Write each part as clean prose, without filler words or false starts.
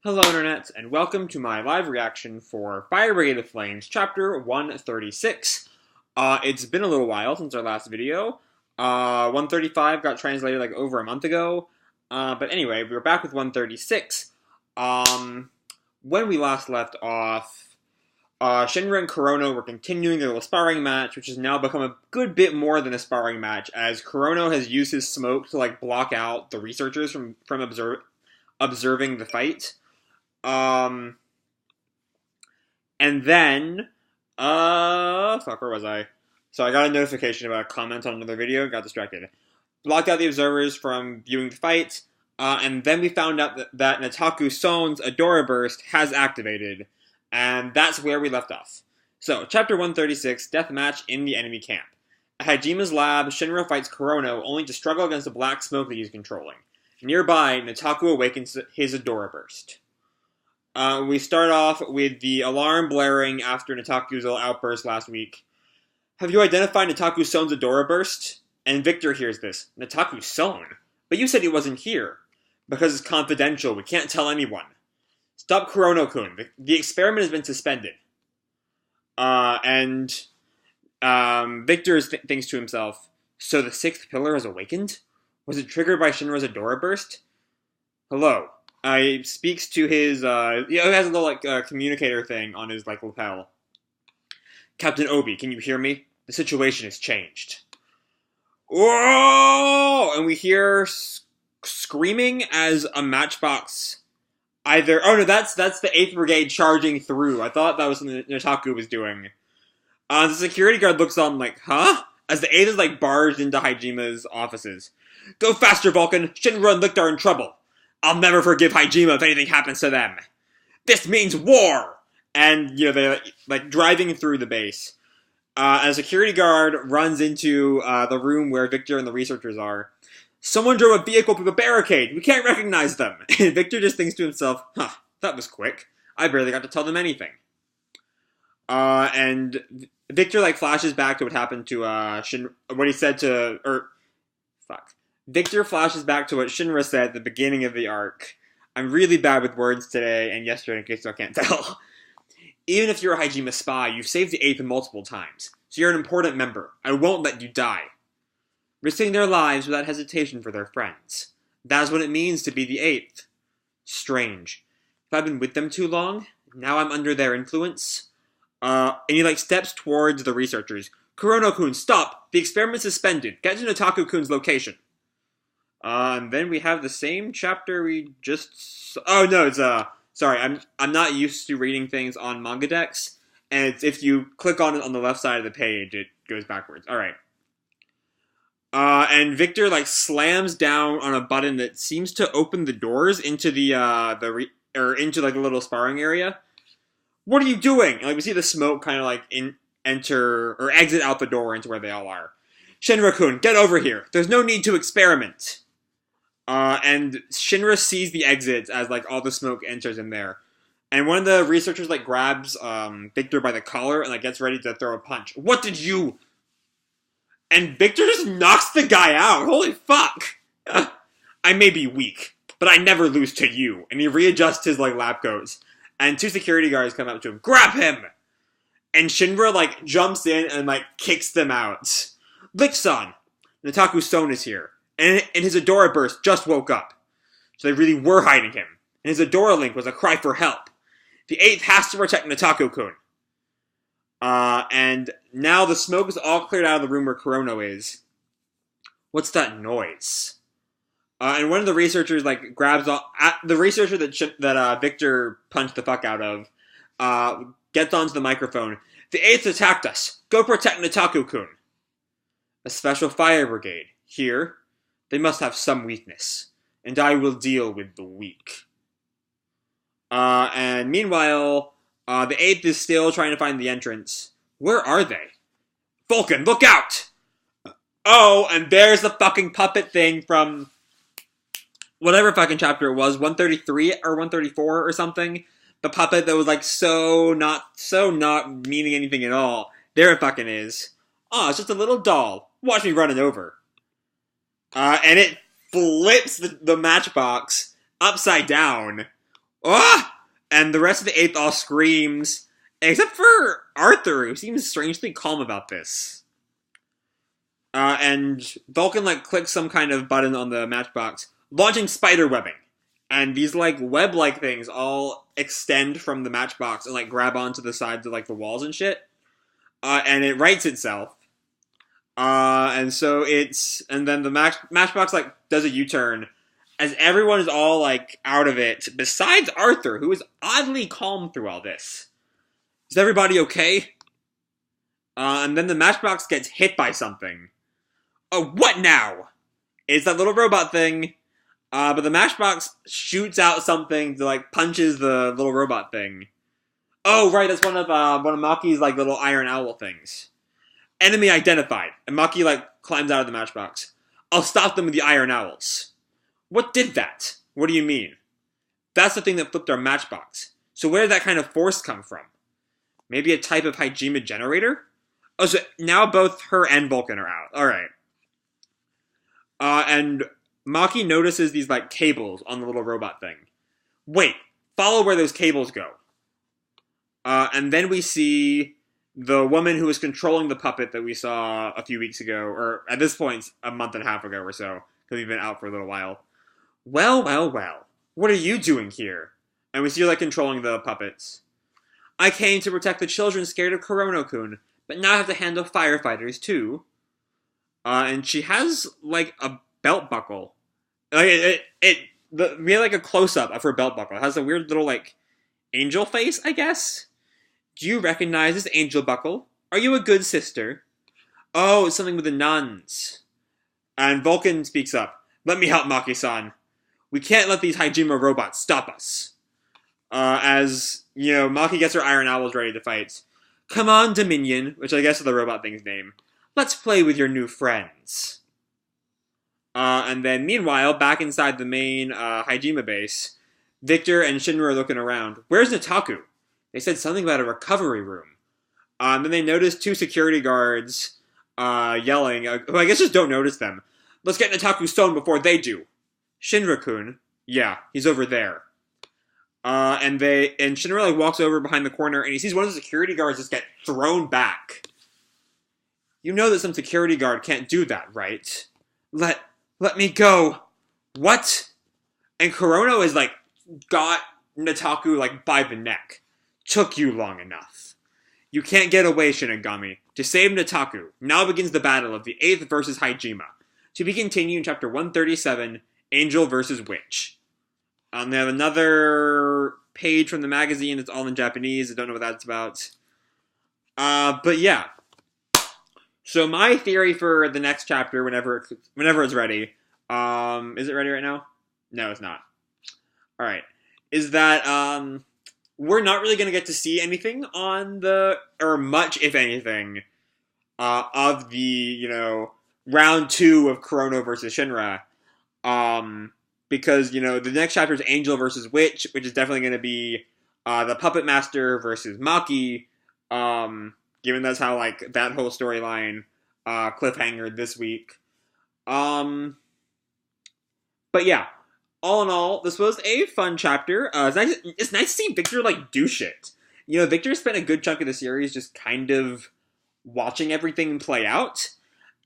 Hello Internet, and welcome to my live reaction for Fire Brigade of Flames, Chapter 136. It's been a little while since our last video. 135 got translated like over a month ago. But anyway, we're back with 136. When we last left off, Shinra and Kurono were continuing their little sparring match, which has now become a good bit more than a sparring match, as Kurono has used his smoke to like block out the researchers from observing the fight. And then, fuck, where was I? So I got a notification about a comment on another video, got distracted. Blocked out the observers from viewing the fight, and then we found out that Nataku Son's Adora Burst has activated, and that's where we left off. So, Chapter 136, Deathmatch in the Enemy Camp. At Hajima's lab, Shinra fights Kurono, only to struggle against the black smoke that he's controlling. Nearby, Nataku awakens his Adora Burst. We start off with the alarm blaring after Nataku's little outburst last week. Have you identified Nataku Son's Adora Burst? And Victor hears this. Nataku Son? But you said he wasn't here. Because it's confidential, we can't tell anyone. Stop Kurono-kun. The experiment has been suspended. Victor thinks to himself, so the sixth pillar has awakened? Was it triggered by Shinra's Adora Burst? Hello. He speaks to his, he has a little, like, communicator thing on his, like, lapel. Captain Obi, can you hear me? The situation has changed. Whoa! And we hear screaming as a matchbox either... Oh, no, that's the 8th Brigade charging through. I thought that was something that Nataku was doing. The security guard looks on like, huh? As the 8th is, like, barged into Hajima's offices. Go faster, Vulcan! Shinra and Licht are in trouble! I'll never forgive Hajima if anything happens to them! This means war! And, you know, they're, like, driving through the base. A security guard runs into the room where Victor and the researchers are. Someone drove a vehicle through the barricade! We can't recognize them! And Victor just thinks to himself, huh, that was quick. I barely got to tell them anything. And Victor, like, flashes back to what happened to, what he said to, Victor flashes back to what Shinra said at the beginning of the arc. I'm really bad with words today and yesterday in case I can't tell. Even if you're a Hajime spy, you've saved the 8th multiple times, so you're an important member. I won't let you die. Risking their lives without hesitation for their friends. That's what it means to be the 8th. Strange. If I've been with them too long, now I'm under their influence. And he, like, steps towards the researchers. Kurono-kun, stop! The experiment's suspended. Get to Nataku-kun's location. And then we have the same chapter we just... Oh, no, it's, sorry, I'm not used to reading things on manga decks, and it's, if you click on it on the left side of the page, it goes backwards. Alright. And Victor, like, slams down on a button that seems to open the doors into into, like, the little sparring area. What are you doing? And, like, we see the smoke kind of, like, exit out the door into where they all are. Shinra-kun, get over here. There's no need to experiment. And Shinra sees the exit as, like, all the smoke enters in there. And one of the researchers, like, grabs, Victor by the collar and, like, gets ready to throw a punch. What did you... And Victor just knocks the guy out. Holy fuck. I may be weak, but I never lose to you. And he readjusts his, like, lab coats. And 2 security guards come up to him. Grab him! And Shinra, like, jumps in and, like, kicks them out. Licht-san! Nataku Son is here. And his Adora Burst just woke up. So they really were hiding him. And his Adora Link was a cry for help. The 8th has to protect Nataku-kun. And now the smoke is all cleared out of the room where Kurono is. What's that noise? And one of the researchers, like, grabs the researcher that Victor punched the fuck out of, gets onto the microphone. The 8th attacked us. Go protect Nataku-kun. A special fire brigade. Here, they must have some weakness, and I will deal with the weak. And meanwhile, the 8th is still trying to find the entrance. Where are they? Vulcan, look out! Oh, and there's the fucking puppet thing from whatever fucking chapter it was, 133 or 134 or something. The puppet that was, like, so not meaning anything at all. There it fucking is. Oh, it's just a little doll. Watch me run it over. And it flips the matchbox upside down Ah! And the rest of the 8th all screams, except for Arthur, who seems strangely calm about this. And Vulcan, like, clicks some kind of button on the matchbox, launching spider webbing. And these, like, web-like things all extend from the matchbox and, like, grab onto the sides of, like, the walls and shit. And it rights itself. And so and then the matchbox, like, does a U-turn, as everyone is all, like, out of it, besides Arthur, who is oddly calm through all this. Is everybody okay? And then the matchbox gets hit by something. Oh, what now? It's that little robot thing, but the matchbox shoots out something that, like, punches the little robot thing. Oh, right, that's one of Maki's, like, little iron owl things. Enemy identified. And Maki, like, climbs out of the matchbox. I'll stop them with the iron owls. What did that? What do you mean? That's the thing that flipped our matchbox. So where did that kind of force come from? Maybe a type of Hajime generator? Oh, so now both her and Vulcan are out. Alright. And Maki notices these, like, cables on the little robot thing. Wait, follow where those cables go. And then we see the woman who was controlling the puppet that we saw a few weeks ago, or at this point, a month and a half ago or so, because we've been out for a little while. Well, well, well. What are you doing here? And we see her, like, controlling the puppets. I came to protect the children scared of Kurono-kun, but now I have to handle firefighters, too. And she has, like, a belt buckle. Like, we had, like, a close-up of her belt buckle. It has a weird little, like, angel face, I guess? Do you recognize this angel buckle? Are you a good sister? Oh, it's something with the nuns. And Vulcan speaks up. Let me help, Maki-san. We can't let these Hajime robots stop us. As, you know, Maki gets her iron owls ready to fight. Come on, Dominion, which I guess is the robot thing's name. Let's play with your new friends. And then, meanwhile, back inside the main Hajime base, Victor and Shinra are looking around. Where's Nataku? They said something about a recovery room. Then they notice 2 security guards yelling, who I guess just don't notice them. Let's get Nataku stone before they do. Shinra-kun. Yeah, he's over there. And Shinra, like, walks over behind the corner, and he sees one of the security guards just get thrown back. You know that some security guard can't do that, right? Let me go. What? And Kurono is, like, got Nataku, like, by the neck. Took you long enough. You can't get away, Shinigami. To save Nataku, now begins the battle of the 8th versus Hajime. To be continued in Chapter 137, Angel versus Witch. They have another page from the magazine. It's all in Japanese. I don't know what that's about. But yeah. So my theory for the next chapter, whenever it's ready, is it ready right now? No, it's not. Alright. Is that, we're not really going to get to see anything or much, if anything, of the, you know, round 2 of Kurono versus Shinra. Because, you know, the next chapter is Angel versus Witch, which is definitely going to be the Puppet Master versus Maki, given that's how, like, that whole storyline cliffhanger this week. But yeah. All in all, this was a fun chapter. It's nice to see Victor, like, do shit. You know, Victor spent a good chunk of the series just kind of watching everything play out.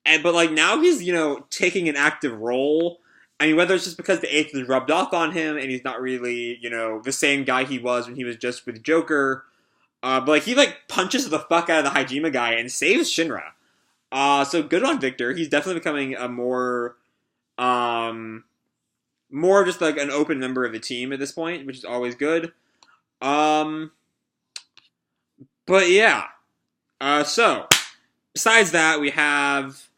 But, like, now he's, you know, taking an active role. I mean, whether it's just because the 8th has rubbed off on him and he's not really, you know, the same guy he was when he was just with Joker. But, like, he, like, punches the fuck out of the Hajime guy and saves Shinra. So good on Victor. He's definitely becoming a more just, like, an open member of the team at this point, which is always good. But yeah. So, besides that, we have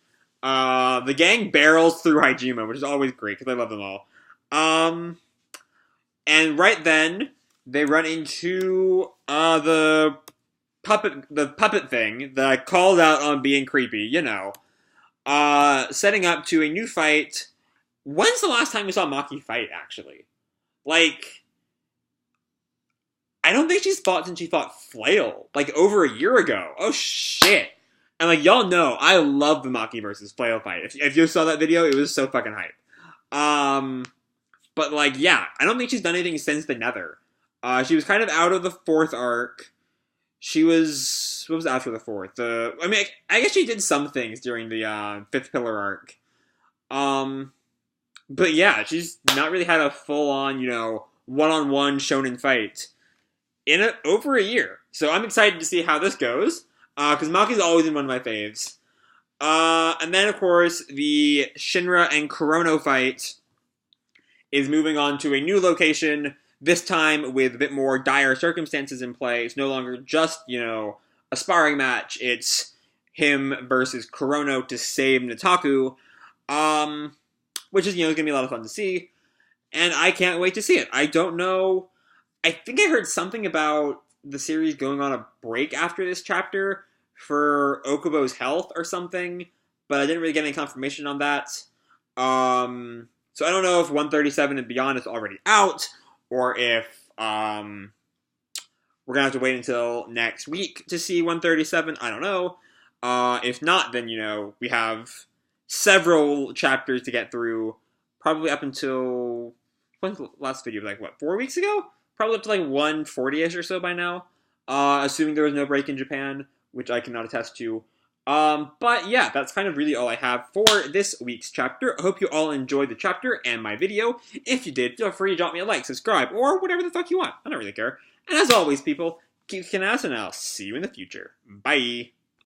the gang barrels through Hajime, which is always great, because I love them all. And right then, they run into the puppet thing that I called out on being creepy, you know. Setting up to a new fight. When's the last time we saw Maki fight, actually? Like, I don't think she's fought since she fought Flail, like, over a year ago. Oh, shit. And, like, y'all know, I love the Maki versus Flail fight. If you saw that video, it was so fucking hype. But like, yeah, I don't think she's done anything since the Nether. She was kind of out of the fourth arc. She was what was after the fourth? I mean, I guess she did some things during the fifth pillar arc. Um, but yeah, she's not really had a full on, one-on-one shonen fight in over a year. So I'm excited to see how this goes. Because Maki's always been one of my faves. And then of course the Shinra and Kurono fight is moving on to a new location. This time with a bit more dire circumstances in play. It's no longer just a sparring match. It's him versus Kurono to save Nataku. Which is going to be a lot of fun to see. And I can't wait to see it. I don't know. I think I heard something about the series going on a break after this chapter for Okubo's health or something, but I didn't really get any confirmation on that. So I don't know if 137 and beyond is already out, or if we're gonna have to wait until next week to see 137. I don't know. If not, then we have several chapters to get through, probably up until when's the last video? Like what, 4 weeks ago? Probably up to like 140ish or so by now. Assuming there was no break in Japan, which I cannot attest to. But yeah, that's kind of really all I have for this week's chapter. I hope you all enjoyed the chapter and my video. If you did, feel free to drop me a like, subscribe, or whatever the fuck you want. I don't really care. And as always, people, keep kicking ass, and I'll see you in the future. Bye!